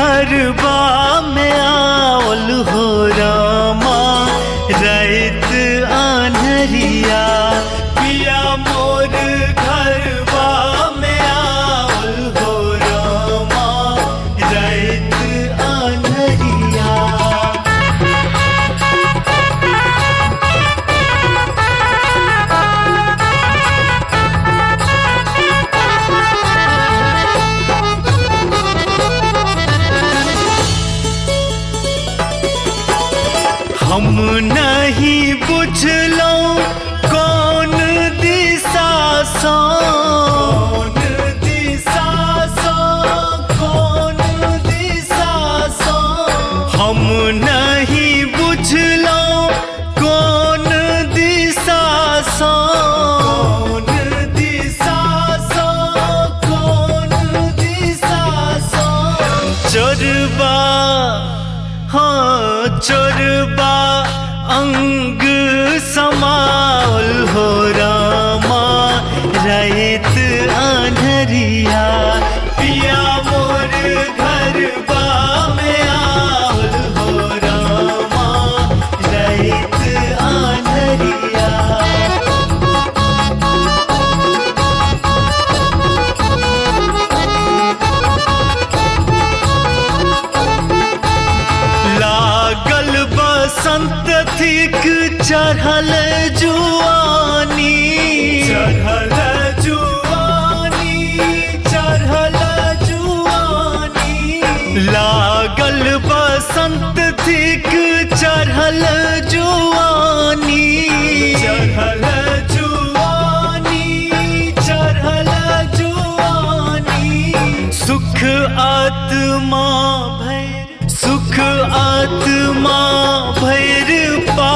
घरबा में आवल हो रामा रात आन्हरिया। पिया मोर घरबा में आवल हो रामा रात आन्हरिया। हम नहीं बुझलौं कौन दिशा सो, कौन दिशा सो, कौन दिशा सो। हम नहीं बुझलौं कौन दिशा सो, कौन दिशा सो, कौन दिशा सो। चोरबा हाँ चोरबा अंग समाल हो रामा रात आन्हरिया। पिया मोर घरबा में आवल हो रामा रात आन्हरिया। लागल बसंत थिक चढ़ल जुआनी, चढ़ल जुआनी, चढ़ल जुआनी। लागल बसंत थिक चढ़ल जुआनी, चढ़ल जुआनी, चढ़ल जुआनी। सुख आत्मा भैर, सुख आत्मा भैर पा